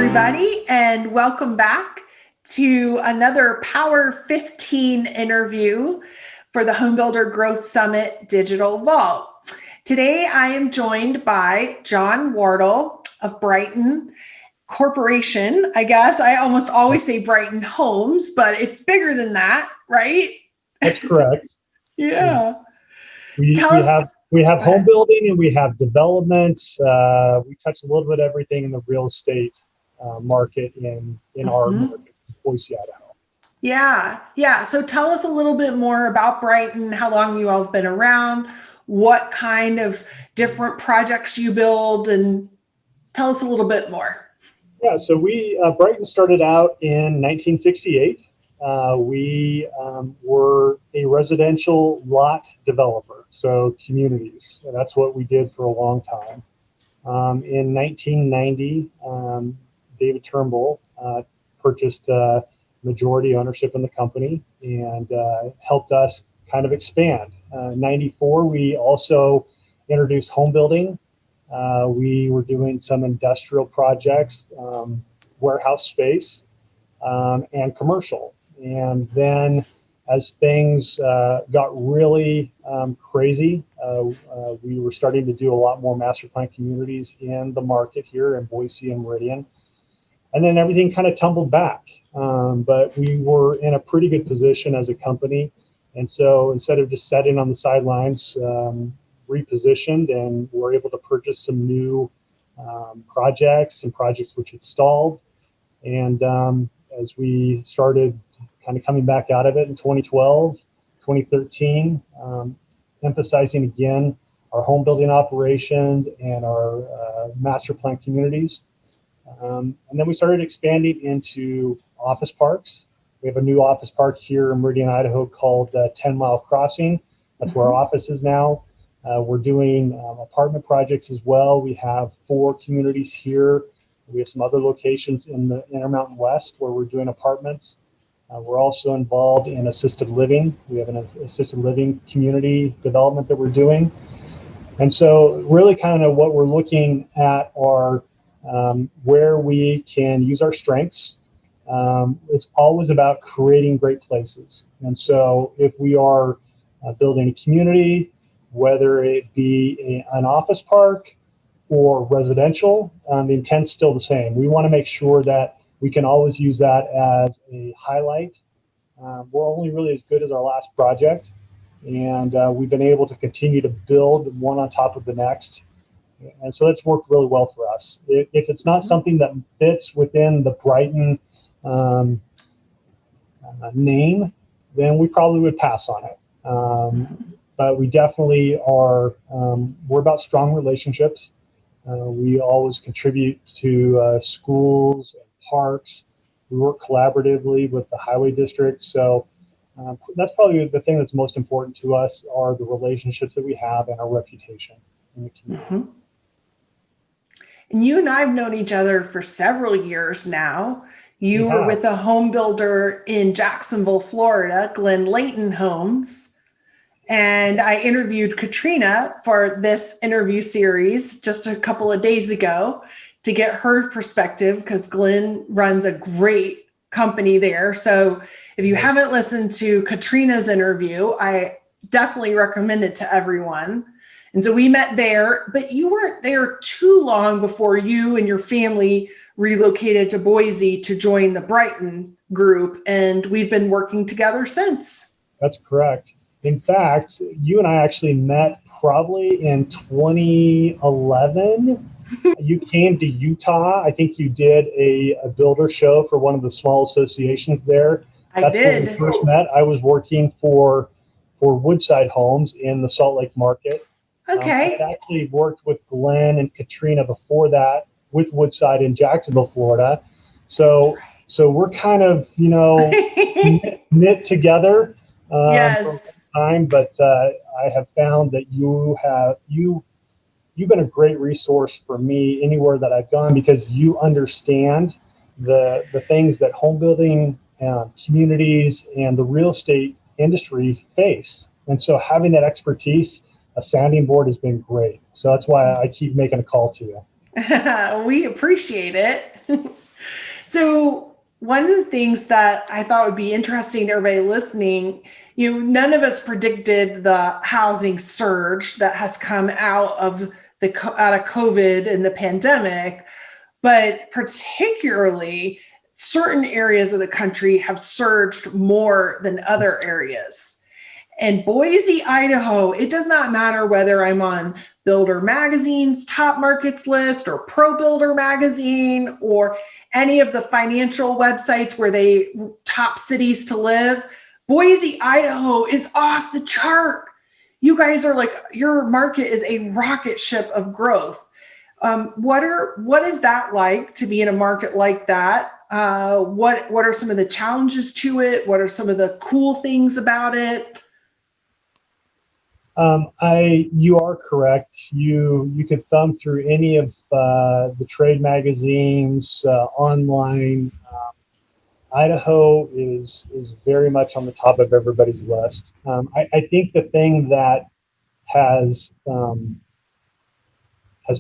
everybody, and welcome back to another Power 15 interview for the Homebuilder Growth Summit Digital Vault. Today, I am joined by Jon Wardle of Brighton Corporation. I guess I almost always say Brighton Homes, but it's bigger than that, right? That's correct. Yeah. We have home building and we have developments. We touch a little bit of everything in the real estate market in our market, Boise, Idaho. Yeah. So tell us a little bit more about Brighton, how long you all have been around, what kind of different projects you build, and tell us a little bit more. Yeah, so Brighton started out in 1968. We were a residential lot developer, so communities. And that's what we did for a long time. In 1990, David Turnbull purchased majority ownership in the company and helped us kind of expand. In 94, we also introduced home building. We were doing some industrial projects, warehouse space, and commercial. And then as things got really crazy, we were starting to do a lot more master plan communities in the market here in Boise and Meridian. And then everything kind of tumbled back. But we were in a pretty good position as a company. And so instead of just sitting on the sidelines, repositioned and were able to purchase some new projects and projects which had stalled. And as we started kind of coming back out of it in 2012, 2013, emphasizing again our home building operations and our master plan communities. And then we started expanding into office parks. We have a new office park here in Meridian, Idaho called 10 Mile Crossing. That's where our office is now. We're doing apartment projects as well. We have 4 communities here. We have some other locations in the Intermountain West where we're doing apartments. We're also involved in assisted living. We have an assisted living community development that we're doing. And so really kind of what we're looking at are where we can use our strengths. It's always about creating great places. And so if we are building a community, whether it be an office park or residential, the intent's still the same. We want to make sure that we can always use that as a highlight. We're only really as good as our last project, and we've been able to continue to build one on top of the next. And so that's worked really well for us. If it's not something that fits within the Brighton name, then we probably would pass on it. But we definitely are, we're about strong relationships. We always contribute to schools and parks. We work collaboratively with the highway district. So that's probably the thing that's most important to us are the relationships that we have and our reputation in the community. And you and I have known each other for several years now. You were with a home builder in Jacksonville, Florida, Glenn Layton Homes. And I interviewed Katrina for this interview series just a couple of days ago to get her perspective because Glenn runs a great company there. So if you haven't listened to Katrina's interview, I definitely recommend it to everyone. And so we met there, but you weren't there too long before you and your family relocated to Boise to join the Brighton group. And we've been working together since. That's correct. In fact, you and I actually met probably in 2011. You came to Utah. I think you did a builder show for one of the small associations there. That's did. When we first met. I was working for Woodside Homes in the Salt Lake market. Okay. I actually worked with Glenn and Katrina before that with Woodside in Jacksonville, Florida. So we're kind of, knit together. Yes. Time, but I have found that you've been a great resource for me anywhere that I've gone because you understand the things that home building communities and the real estate industry face. And so having that expertise, a sounding board has been great. So that's why I keep making a call to you. We appreciate it. So one of the things that I thought would be interesting to everybody listening, none of us predicted the housing surge that has come out of COVID and the pandemic, but particularly certain areas of the country have surged more than other areas. And Boise, Idaho, it does not matter whether I'm on Builder Magazine's top markets list or Pro Builder Magazine or any of the financial websites where they top cities to live. Boise, Idaho is off the chart. You guys are like, your market is a rocket ship of growth. What is that like to be in a market like that? What are some of the challenges to it? What are some of the cool things about it? You are correct. You could thumb through any of the trade magazines online. Idaho is very much on the top of everybody's list. I think the thing that has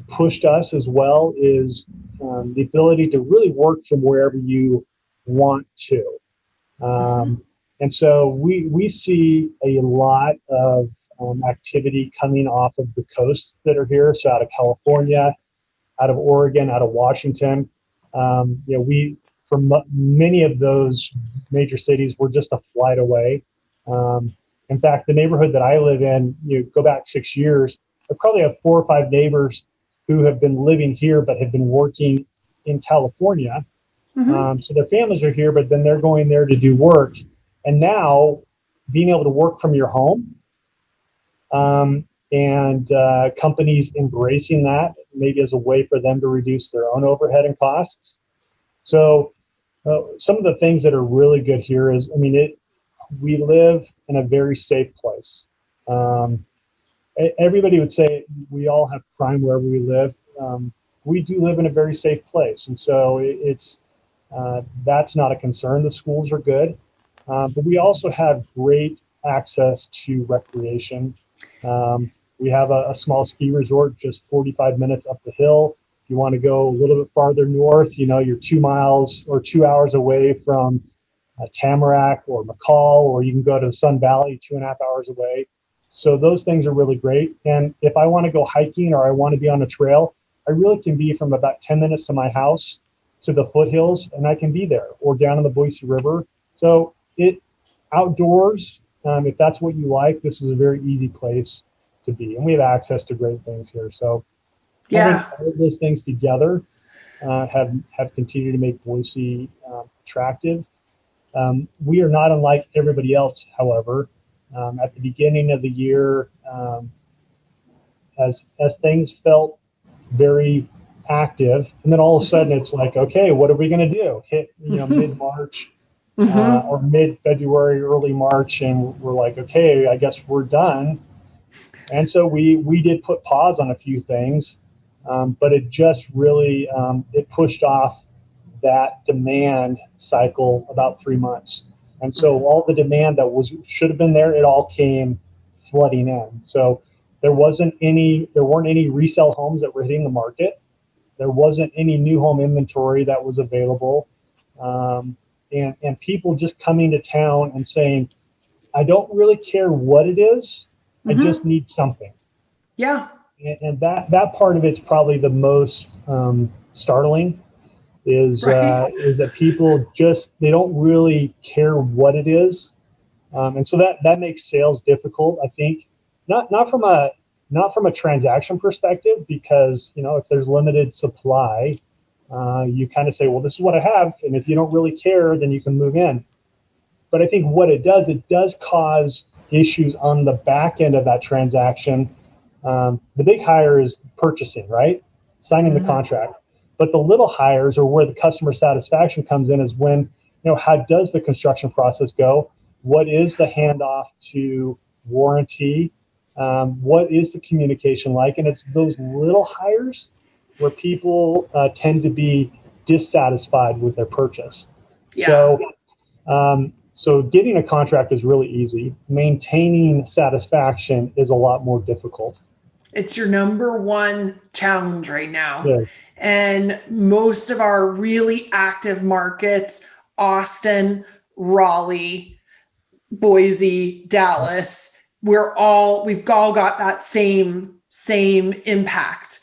pushed us as well is the ability to really work from wherever you want to. And so we see a lot of activity coming off of the coasts that are here. So out of California, out of Oregon, out of Washington. We from many of those major cities, we're just a flight away. In fact, the neighborhood that I live in, go back 6 years, I probably have 4 or 5 neighbors who have been living here but have been working in California. So their families are here, but then they're going there to do work. And now being able to work from your home and companies embracing that maybe as a way for them to reduce their own overhead and costs. So some of the things that are really good here is, we live in a very safe place. Everybody would say we all have crime wherever we live. We do live in a very safe place. And so that's not a concern. The schools are good. But we also have great access to recreation. We have a small ski resort just 45 minutes up the hill. If you want to go a little bit farther north, you're 2 miles or 2 hours away from Tamarack or McCall, or you can go to Sun Valley 2.5 hours away. So those things are really great. And if I want to go hiking or I want to be on a trail, I really can be from about 10 minutes to my house to the foothills, and I can be there, or down in the Boise River. So outdoors, if that's what you like, this is a very easy place to be. And we have access to great things here. So having all of those things together have continued to make Boise attractive. We are not unlike everybody else, however. At the beginning of the year, as things felt very active, and then all of a sudden it's like, okay, what are we going to do? Hit mid-March or mid-February, early March, and we're like, okay, I guess we're done. And so we did put pause on a few things, but it just really it pushed off that demand cycle about 3 months. And so all the demand that should have been there, it all came flooding in. So there weren't any resale homes that were hitting the market. There wasn't any new home inventory that was available. And people just coming to town and saying, I don't really care what it is. I just need something. Yeah. And that part of it's probably the most startling is that people they don't really care what it is. And so that makes sales difficult, I think, not from a transaction perspective, because, if there's limited supply, you kind of say, well, this is what I have. And if you don't really care, then you can move in. But I think what it does cause issues on the back end of that transaction. The big hire is purchasing, right? Signing the contract. But the little hires, or where the customer satisfaction comes in, is when, how does the construction process go? What is the handoff to warranty? What is the communication like? And it's those little hires where people tend to be dissatisfied with their purchase. Yeah. So getting a contract is really easy. Maintaining satisfaction is a lot more difficult. It's your number one challenge right now. Yeah. And most of our really active markets, Austin, Raleigh, Boise, Dallas, we've all got that same impact.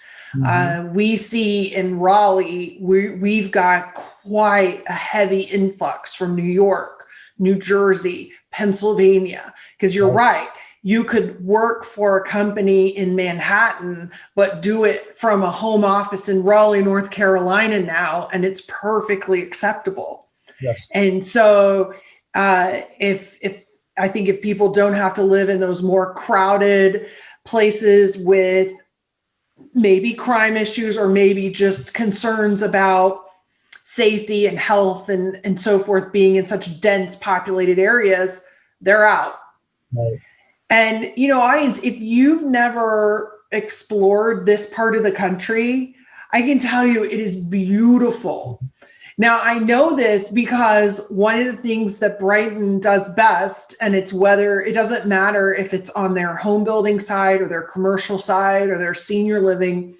We see in Raleigh, we've got quite a heavy influx from New York, New Jersey, Pennsylvania, because you're right. You could work for a company in Manhattan, but do it from a home office in Raleigh, North Carolina now, and it's perfectly acceptable. Yes. And so if people don't have to live in those more crowded places with maybe crime issues or maybe just concerns about safety and health and so forth, being in such dense populated areas, they're out. Right. And, audience, if you've never explored this part of the country, I can tell you it is beautiful. Now, I know this because one of the things that Brighton does best, and it doesn't matter if it's on their home building side or their commercial side or their senior living,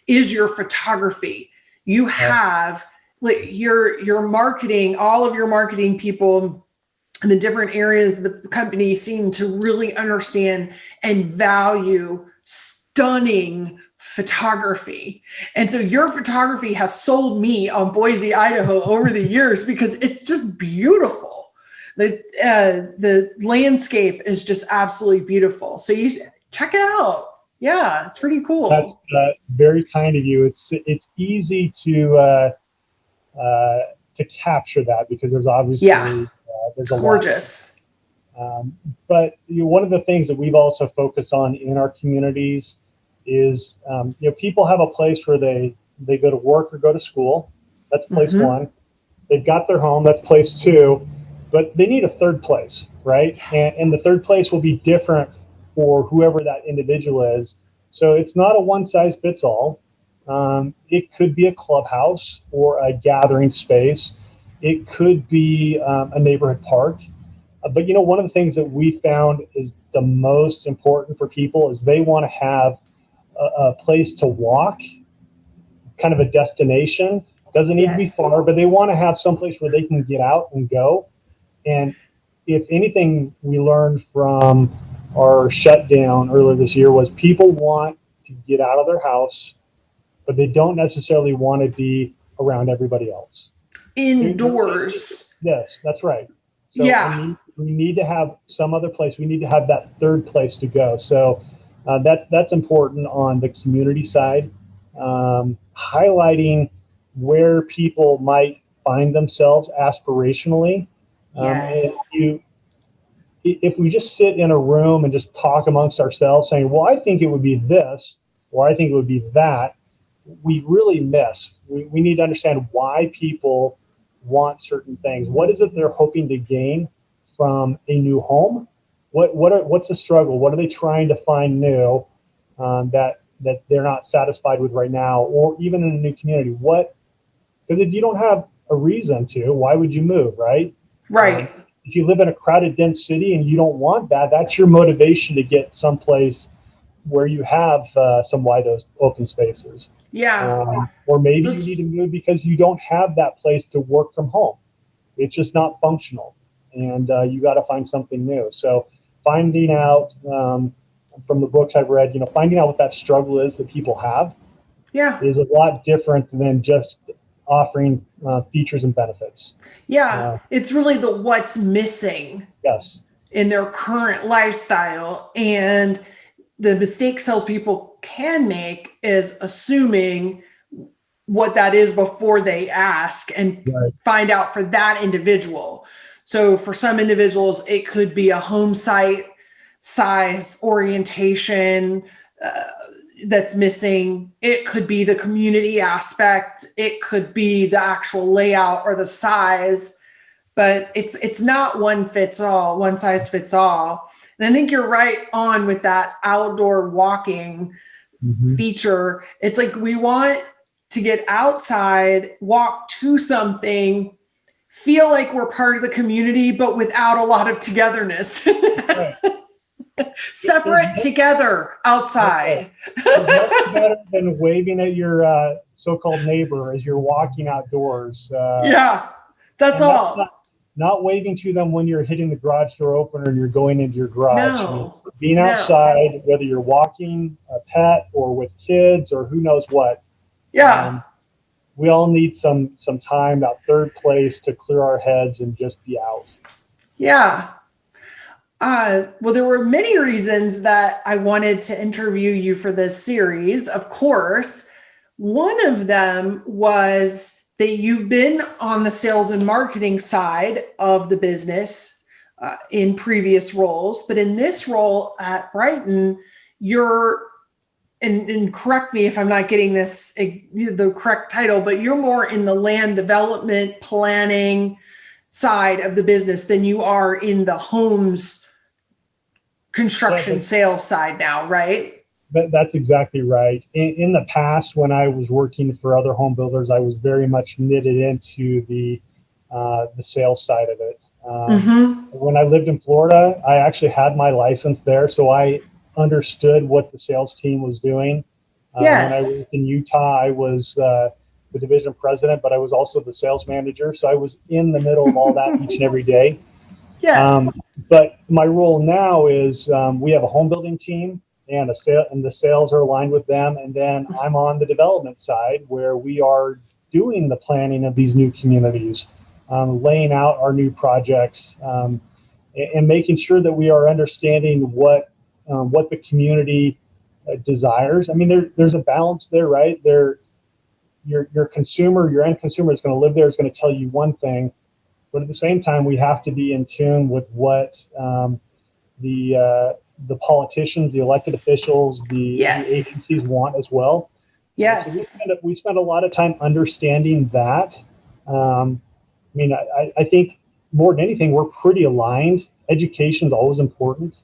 is your photography. You have your marketing, all of your marketing people in the different areas of the company seem to really understand and value stunning photography. And so your photography has sold me on Boise, Idaho over the years because it's just beautiful. The landscape is just absolutely beautiful. So you check it out. Yeah, it's pretty cool. That's very kind of you. It's easy to capture that because there's obviously there's a gorgeous. But one of the things that we've also focused on in our communities is people have a place where they go to work or go to school. That's place one. They've got their home. That's place two. But they need a third place, right? Yes. And the third place will be different for whoever that individual is. So it's not a one size fits all. It could be a clubhouse or a gathering space. It could be a neighborhood park. But one of the things that we found is the most important for people is they want to have a place to walk, kind of a destination. Doesn't need to be far, but they want to have some place where they can get out and go. And if anything we learned from our shutdown earlier this year was people want to get out of their house, but they don't necessarily want to be around everybody else. Indoors. Yes, that's right. So we need to have some other place. We need to have that third place to go. So that's important on the community side, highlighting where people might find themselves aspirationally. And if we just sit in a room and just talk amongst ourselves saying, well, I think it would be this, or I think it would be that, we really miss. We need to understand why people want certain things. What is it they're hoping to gain from a new home? What's the struggle? What are they trying to find new that they're not satisfied with right now, or even in a new community? Because if you don't have a reason to, why would you move, right? Right. If you live in a crowded, dense city and you don't want that, that's your motivation to get someplace where you have some wide open spaces. Yeah. Or maybe you need to move because you don't have that place to work from home. It's just not functional, and you got to find something new. So finding out from the books I've read, finding out what that struggle is that people have is a lot different than just offering features and benefits. It's really the what's missing in their current lifestyle. And the mistake salespeople can make is assuming what that is before they ask and find out for that individual. So for some individuals, it could be a home site size orientation that's missing. It could be the community aspect. It could be the actual layout or the size, but it's not one size fits all. And I think you're right on with that outdoor walking feature. It's like we want to get outside, walk to something, feel like we're part of the community, but without a lot of togetherness. Separate together outside. There's nothing better than waving at your so-called neighbor as you're walking outdoors. Yeah, that's all. Not waving to them when you're hitting the garage door opener and you're going into your garage. I mean, being outside, whether you're walking a pet or with kids or who knows what. Yeah. We all need some time, that third place, to clear our heads and just be out. Yeah. Well, there were many reasons that I wanted to interview you for this series, of course. One of them was that you've been on the sales and marketing side of the business in previous roles, but in this role at Brighton, you're, and correct me if I'm not getting this the correct title, but you're more in the land development planning side of the business than you are in the homes construction sales side now, right? That's exactly right. In the past, when I was working for other home builders, I was very much knitted into the sales side of it. When I lived in Florida, I actually had my license there, so I understood what the sales team was doing. Yes. When I was in Utah, I was the division president, but I was also the sales manager, so I was in the middle of all that each and every day. Yes. But my role now is we have a home building team, and the sales are aligned with them, and then I'm on the development side where we are doing the planning of these new communities, laying out our new projects, and making sure that we are understanding what the community desires. I mean, there's a balance there, right? Your consumer, your end consumer is going to live there, is going to tell you one thing, but at the same time, we have to be in tune with what the politicians, the elected officials, the agencies want as well. Yes. So we spend a lot of time understanding that. I mean, I think more than anything, we're pretty aligned. Education is always important.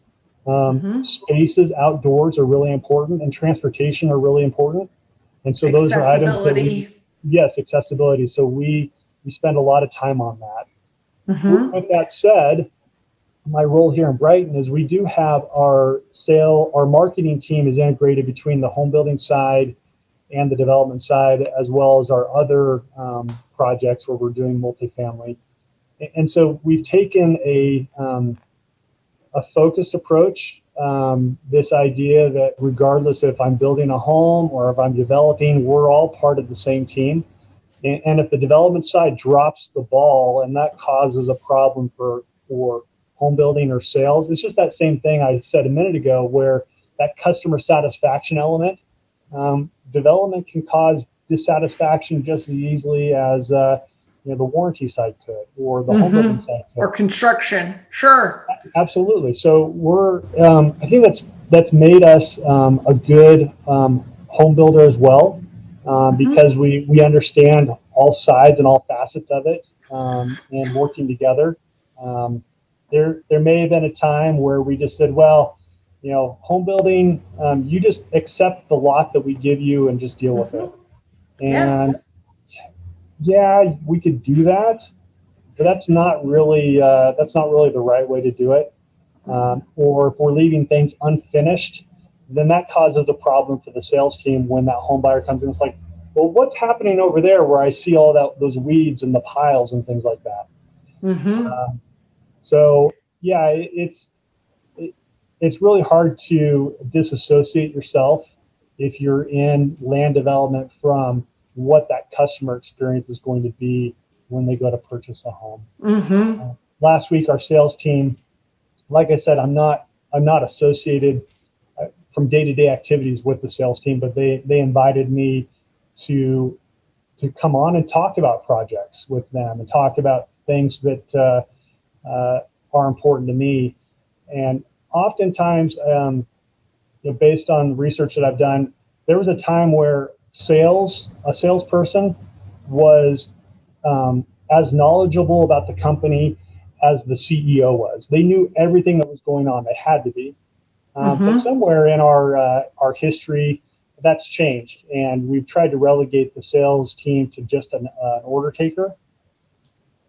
Spaces outdoors are really important, and transportation are really important. And so those are items that accessibility. So we spend a lot of time on that. With that said, my role here in Brighton is we do have our marketing team is integrated between the home building side and the development side, as well as our other projects where we're doing multifamily. And so we've taken a focused approach. This idea that regardless if I'm building a home or if I'm developing, we're all part of the same team. And if the development side drops the ball and that causes a problem for home building or sales, it's just that same thing I said a minute ago, where that customer satisfaction element, development can cause dissatisfaction just as easily as the warranty side could, or the home building side could, or construction. Sure. Absolutely. So we're I think that's made us a good home builder as well, because we understand all sides and all facets of it, and working together. There may have been a time where we just said, well, home building, you just accept the lot that we give you and just deal with it. And yeah, we could do that, but that's not really the right way to do it. Or if we're leaving things unfinished, then that causes a problem for the sales team when that home buyer comes in. It's like, well, what's happening over there where I see all those weeds and the piles and things like that? So yeah, it's really hard to disassociate yourself if you're in land development from what that customer experience is going to be when they go to purchase a home. Last week, our sales team, like I said, I'm not associated from day-to-day activities with the sales team, but they invited me to come on and talk about projects with them and talk about things that are important to me. And oftentimes, based on research that I've done, there was a time where a salesperson was as knowledgeable about the company as the CEO was. They knew everything that was going on. They had to be. But somewhere in our history, that's changed, and we've tried to relegate the sales team to just an order taker.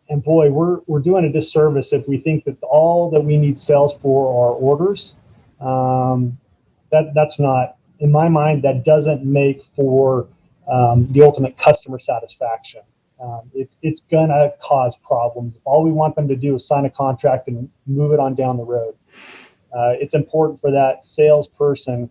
And boy, we're doing a disservice if we think that all that we need sales for are orders, that's not, in my mind, that doesn't make for the ultimate customer satisfaction. It's going to cause problems. All we want them to do is sign a contract and move it on down the road. It's important for that salesperson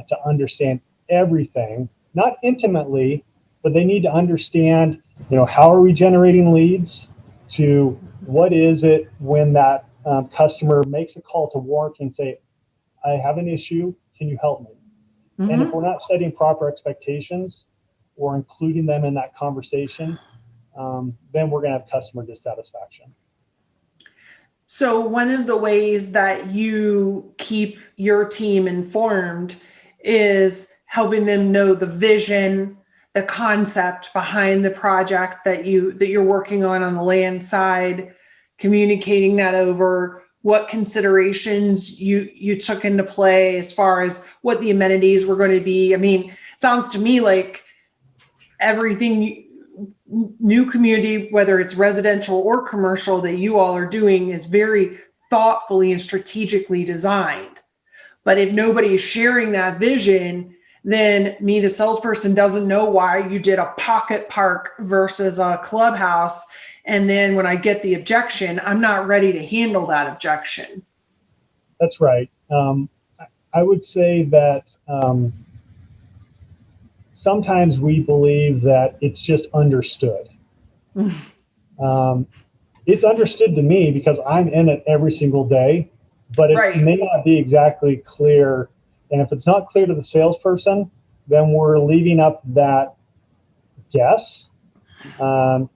to understand everything, not intimately, but they need to understand, how are we generating leads, to what is it when that customer makes a call to warranty and say, I have an issue, can you help me? Mm-hmm. And if we're not setting proper expectations or including them in that conversation, then we're going to have customer dissatisfaction. So one of the ways that you keep your team informed is helping them know the vision, the concept behind the project that you're working on the land side, communicating that over, what considerations you took into play as far as what the amenities were going to be. I mean, sounds to me like everything new community, whether it's residential or commercial, that you all are doing is very thoughtfully and strategically designed. But if nobody is sharing that vision, then me, the salesperson, doesn't know why you did a pocket park versus a clubhouse. And then when I get the objection, I'm not ready to handle that objection. That's right. I would say that sometimes we believe that it's just understood. It's understood to me because I'm in it every single day, but it Right. may not be exactly clear. And if it's not clear to the salesperson, then we're leaving up that guess to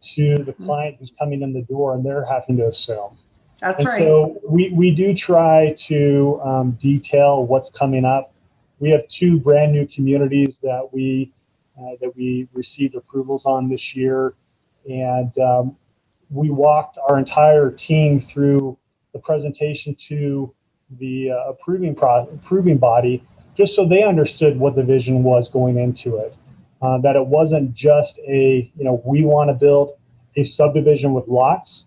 the client who's coming in the door, and they're having to assume. That's and right. So we do try to detail what's coming up. We have 2 brand new communities that we received approvals on this year, and we walked our entire team through the presentation to the approving body, just so they understood what the vision was going into it. That it wasn't just we want to build a subdivision with lots.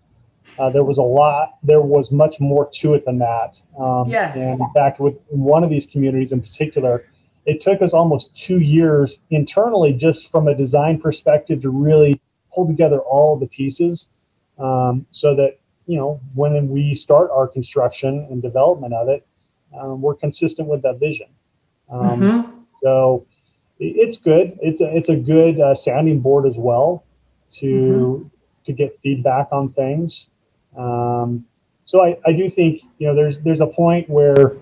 There was much more to it than that. Yes. And in fact, with one of these communities in particular, it took us almost 2 years internally, just from a design perspective, to really pull together all the pieces, so that, when we start our construction and development of it, we're consistent with that vision. So it's good. It's a good sounding board as well to get feedback on things. So I do think, there's a point where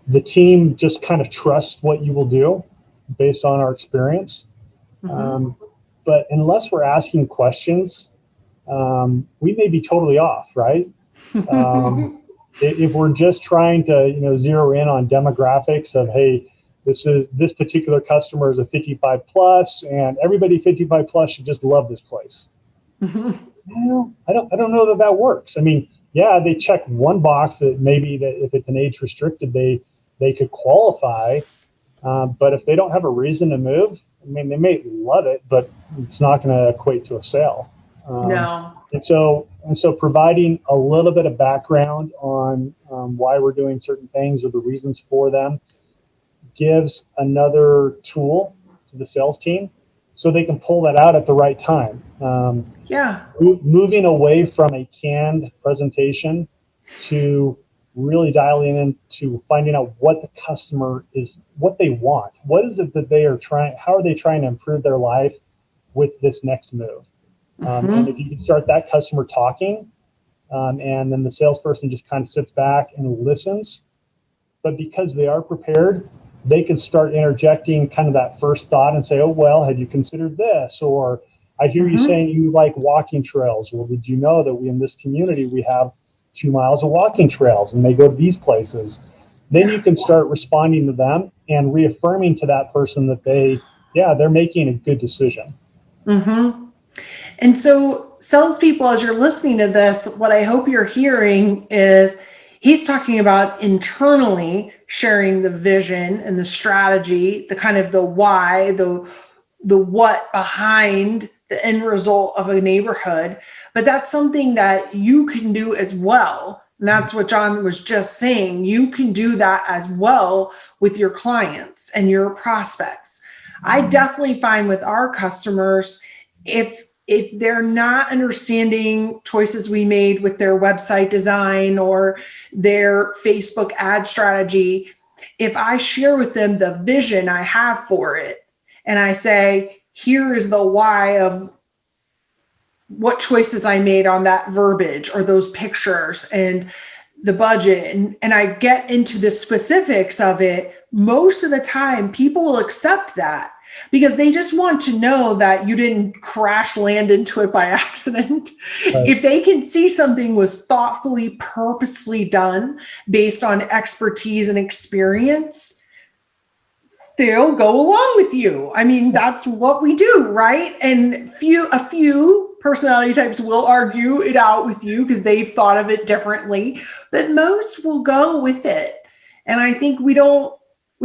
the team just kind of trusts what you will do based on our experience. But unless we're asking questions, we may be totally off, right? If we're just trying to, zero in on demographics of, hey, this particular customer is a 55 plus, and everybody 55 plus should just love this place. I don't know that works. I mean, yeah, they check one box that maybe that if it's an age restricted, they could qualify, but if they don't have a reason to move, I mean, they may love it, but it's not going to equate to a sale. No. And so providing a little bit of background on why we're doing certain things or the reasons for them gives another tool to the sales team, so they can pull that out at the right time. Moving away from a canned presentation to really dialing into finding out what the customer is, what they want. What is it that they are trying, how are they trying to improve their life with this next move? And if you can start that customer talking, and then the salesperson just kind of sits back and listens, but because they are prepared, they can start interjecting kind of that first thought and say, oh, well, have you considered this? Or I hear you saying you like walking trails. Well, did you know that in this community, we have 2 miles of walking trails and they go to these places? Then you can start responding to them and reaffirming to that person that they're making a good decision. And so, salespeople, as you're listening to this, what I hope you're hearing is he's talking about internally sharing the vision and the strategy, the kind of the why, the what behind the end result of a neighborhood. but that's something that you can do as well. And that's what Jon was just saying. You can do that as well with your clients and your prospects. I definitely find with our customers, if they're not understanding choices we made with their website design or their Facebook ad strategy, if I share with them the vision I have for it, and I say, here is the why of what choices I made on that verbiage or those pictures and the budget, and I get into the specifics of it, most of the time people will accept that because they just want to know that you didn't crash land into it by accident. Right. If they can see something was thoughtfully, purposely done based on expertise and experience, they'll go along with you. I mean, that's what we do, right? And a few personality types will argue it out with you because they've thought of it differently, but most will go with it. And I think we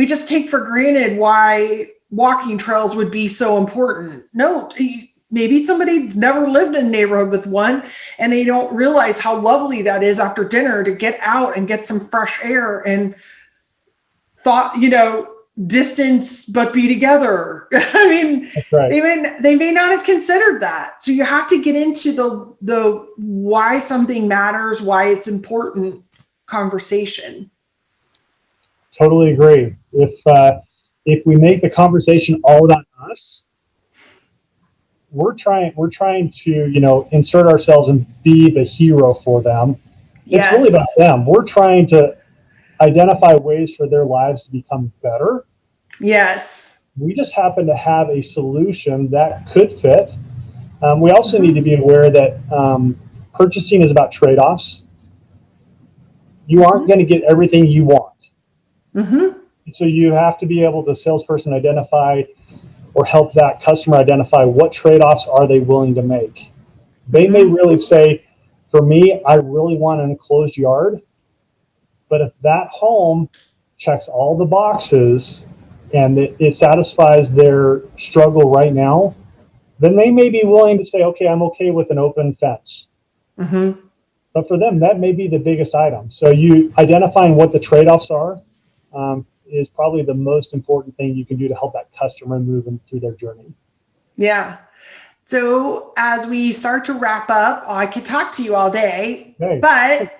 just take for granted why walking trails would be so important. No, maybe somebody's never lived in a neighborhood with one and they don't realize how lovely that is after dinner to get out and get some fresh air and distance but be together. I mean, right. they may not have considered that. So you have to get into the why something matters, why it's important conversation. Totally agree. If we make the conversation all about us, we're trying to insert ourselves and be the hero for them. Yes. It's really about them. We're trying to identify ways for their lives to become better. Yes. We just happen to have a solution that could fit. We also need to be aware that purchasing is about trade-offs. You aren't going to get everything you want. So you have to be able to salesperson identify or help that customer identify what trade-offs are they willing to make. They may really say, for me, I really want an enclosed yard. But if that home checks all the boxes and it satisfies their struggle right now, then they may be willing to say, okay, I'm okay with an open fence. But for them, that may be the biggest item. So you identifying what the trade-offs are is probably the most important thing you can do to help that customer move them through their journey. Yeah. So as we start to wrap up, I could talk to you all day, but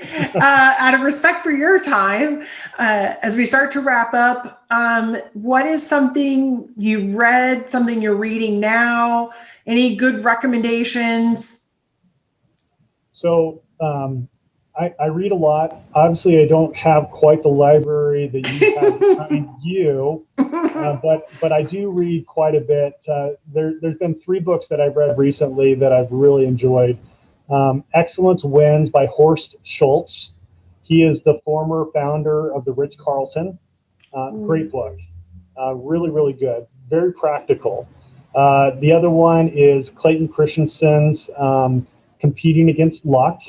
out of respect for your time, as we start to wrap up, what is something you've read, something you're reading now, any good recommendations? So I read a lot. Obviously, I don't have quite the library that you have behind you, but I do read quite a bit. There's been 3 books that I've read recently that I've really enjoyed. Excellence Wins by Horst Schultz. He is the former founder of the Ritz-Carlton. Great book. Really, really good. Very practical. The other one is Clayton Christensen's Competing Against Luck.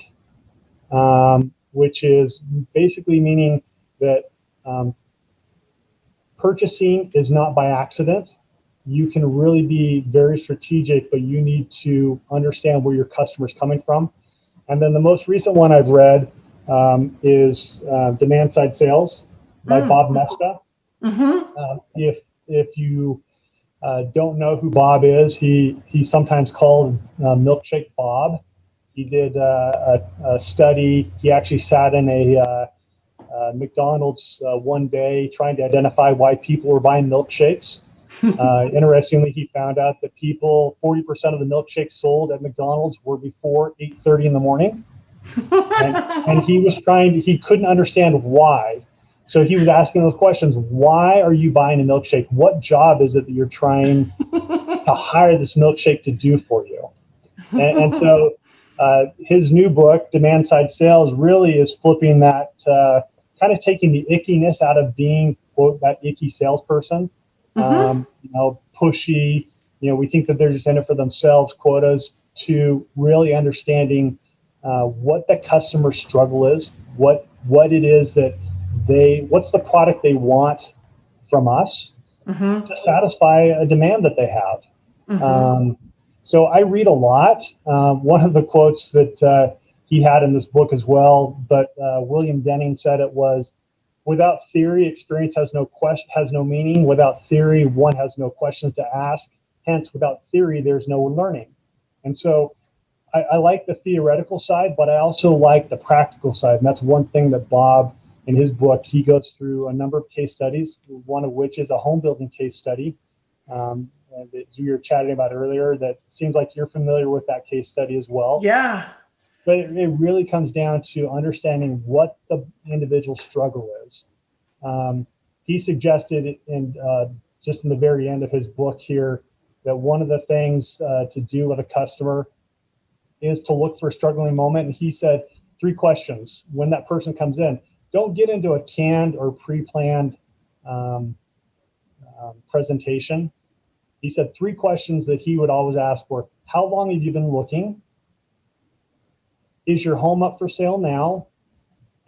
Which is basically meaning that purchasing is not by accident. You can really be very strategic, but you need to understand where your customer's coming from. And then the most recent one I've read is Demand Side Sales by Bob Meska. If you don't know who Bob is, he's sometimes called Milkshake Bob. He did a study. He actually sat in a McDonald's one day trying to identify why people were buying milkshakes. Interestingly, he found out that 40% of the milkshakes sold at McDonald's were before 8:30 in the morning. And he couldn't understand why. So he was asking those questions. Why are you buying a milkshake? What job is it that you're trying to hire this milkshake to do for you? And so his new book, Demand Side Sales, really is flipping that, kind of taking the ickiness out of being, quote, that icky salesperson. Pushy, we think that they're just in it for themselves, quotas, to really understanding what the customer struggle is, what it is that what's the product they want from us to satisfy a demand that they have. So I read a lot. One of the quotes that he had in this book as well, but William Denning said it was, "Without theory, experience has no meaning. Without theory, one has no questions to ask. Hence, without theory, there's no learning." And so I like the theoretical side, but I also like the practical side. And that's one thing that Bob, in his book, he goes through a number of case studies, one of which is a home building case study. That we were chatting about earlier, that seems like you're familiar with that case study as well. Yeah. But it really comes down to understanding what the individual struggle is. He suggested, just in the very end of his book here, that one of the things to do with a customer is to look for a struggling moment. And he said 3 questions when that person comes in. Don't get into a canned or pre-planned presentation. He said 3 questions that he would always ask were: how long have you been looking? Is your home up for sale now?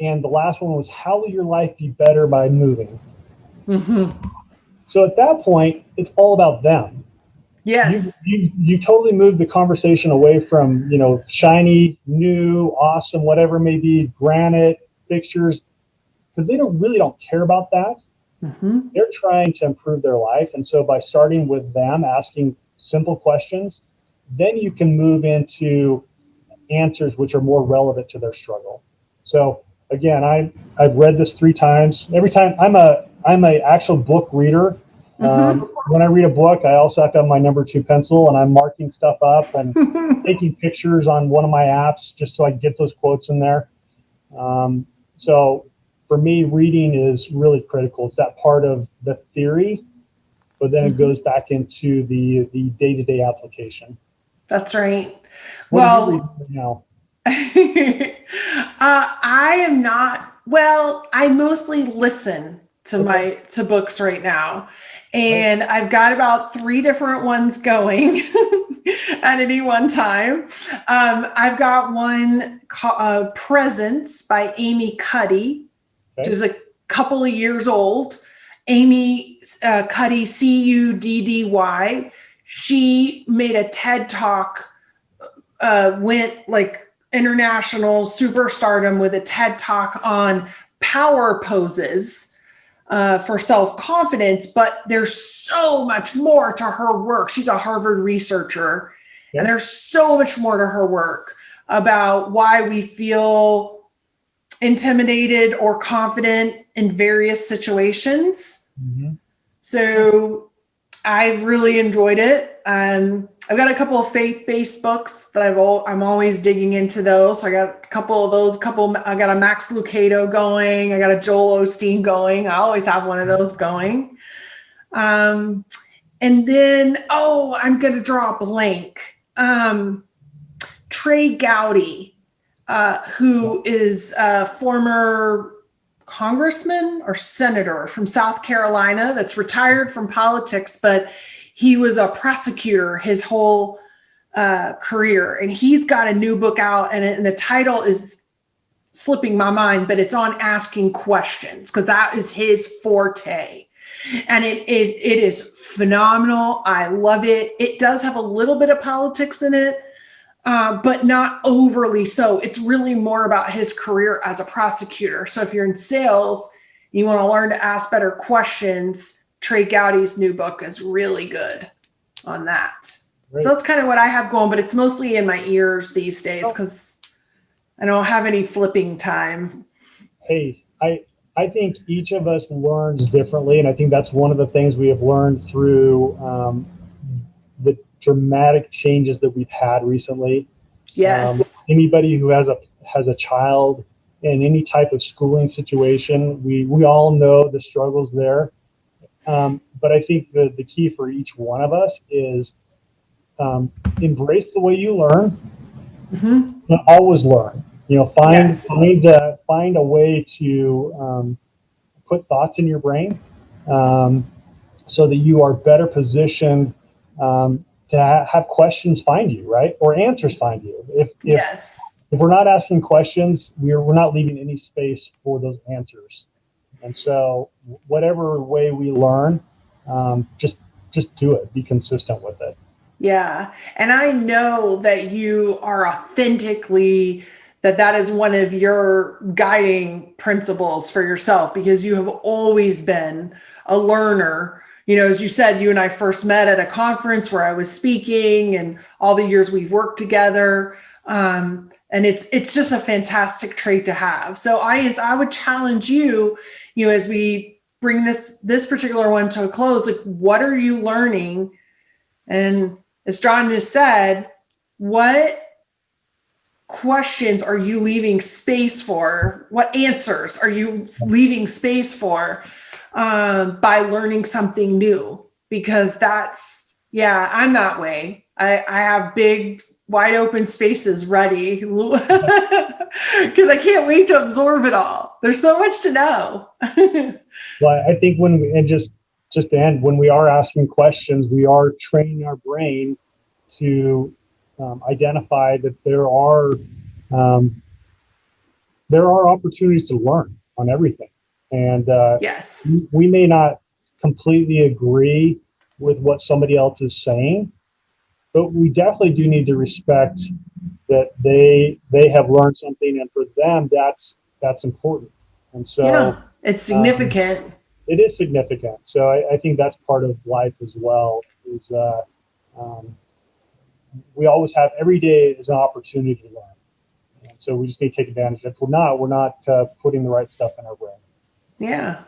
And the last one was, how will your life be better by moving? Mm-hmm. So at that point, it's all about them. Yes. You totally moved the conversation away from, shiny, new, awesome, whatever it may be, granite, fixtures, because they really don't care about that. Mm-hmm. They're trying to improve their life. And so by starting with them, asking simple questions, then you can move into answers which are more relevant to their struggle. So again, I've read this 3 times. Every time I'm a actual book reader. Mm-hmm. When I read a book, I also have to have my number 2 pencil, and I'm marking stuff up and taking pictures on one of my apps just so I can get those quotes in there. So for me, reading is really critical. It's that part of the theory, but then it goes back into the day-to-day application. That's right. What are you reading right now? I am not, well, I mostly listen to books right now. And I've got about 3 different ones going at any one time. I've got one called Presence by Amy Cuddy, which is a couple of years old. Amy Cuddy, Cuddy. She made a TED Talk, went like international superstardom with a TED Talk on power poses for self-confidence, but there's so much more to her work. She's a Harvard researcher, and there's so much more to her work about why we feel intimidated or confident in various situations. Mm-hmm. So I've really enjoyed it. I've got a couple of faith-based books that I'm always digging into those. So I got a couple of those. I got a Max Lucado going. I got a Joel Osteen going. I always have one of those going. And then, I'm going to draw a blank. Trey Gowdy, who is a former congressman or senator from South Carolina that's retired from politics, but he was a prosecutor his whole career. And he's got a new book out, and the title is slipping my mind, but it's on asking questions, because that is his forte. And it is phenomenal. I love it. It does have a little bit of politics in it, but not overly so. It's really more about his career as a prosecutor. So if you're in sales, you want to learn to ask better questions, Trey Gowdy's new book is really good on that. Great. So that's kind of what I have going, but it's mostly in my ears these days because I don't have any flipping time. Hey, I think each of us learns differently, and I think that's one of the things we have learned through the dramatic changes that we've had recently. Yes. Anybody who has a child in any type of schooling situation, we all know the struggles there. But I think the key for each one of us is embrace the way you learn, and always learn. Find a way to put thoughts in your brain so that you are better positioned to have questions find you, right? Or answers find you. If we're not asking questions, we're not leaving any space for those answers. And so whatever way we learn, just do it. Be consistent with it. Yeah. And I know that you are authentically, that is one of your guiding principles for yourself, because you have always been a learner. You know, as you said, you and I first met at a conference where I was speaking, and all the years we've worked together. And it's just a fantastic trait to have. So audience, I would challenge you, as we bring this particular one to a close, like, what are you learning? And as Jon just said, what questions are you leaving space for? What answers are you leaving space for by learning something new? Because I'm that way. I have big, wide open spaces ready because I can't wait to absorb it all. There's so much to know. Well, I think just to end, when we are asking questions, we are training our brain to identify that there are opportunities to learn on everything, and Yes. we may not completely agree with what somebody else is saying, but we definitely do need to respect that they have learned something, and for them that's important. And so yeah, it's significant. It is significant. So I think that's part of life as well. Is we always have, every day is an opportunity to learn. And so we just need to take advantage. If we're not putting the right stuff in our brain. Yeah.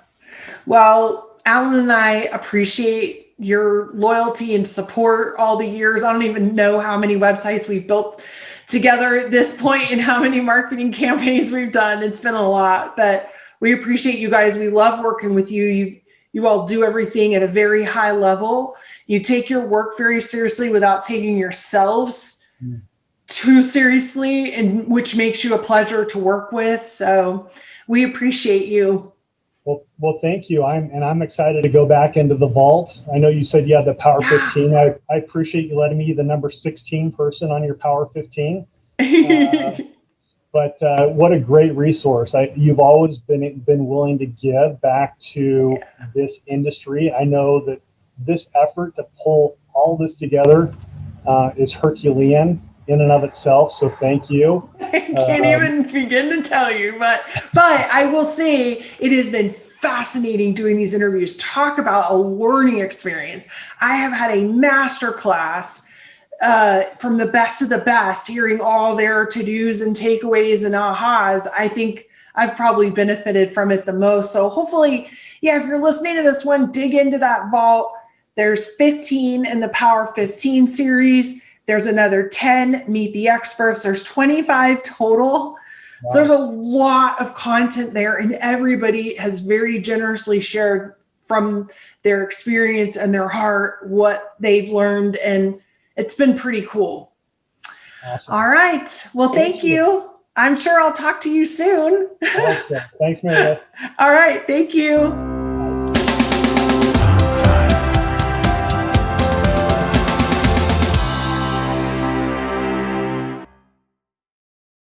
Well, Alan and I appreciate your loyalty and support all the years. I don't even know how many websites we've built together at this point and how many marketing campaigns we've done. It's been a lot, but we appreciate you guys. We love working with you. You all do everything at a very high level. You take your work very seriously without taking yourselves too seriously, and which makes you a pleasure to work with. So we appreciate you. Well, thank you. I'm excited to go back into the vault. I know you said you had the Power 15. I appreciate you letting me be the number 16 person on your Power 15. But what a great resource. You've always been willing to give back to this industry. I know that this effort to pull all this together is Herculean in and of itself. So thank you. I can't even begin to tell you, but I will say it has been fascinating doing these interviews. Talk about a learning experience. I have had a master class from the best of the best, hearing all their to-dos and takeaways and ahas. I think I've probably benefited from it the most. So hopefully, if you're listening to this one, dig into that vault. There's 15 in the Power 15 series. There's another 10 Meet the Experts. There's 25 total. Wow. So there's a lot of content there, and everybody has very generously shared from their experience and their heart what they've learned, and it's been pretty cool. Awesome. All right. Well, thank you. I'm sure I'll talk to you soon. Awesome. Thanks, Meredith. All right. Thank you.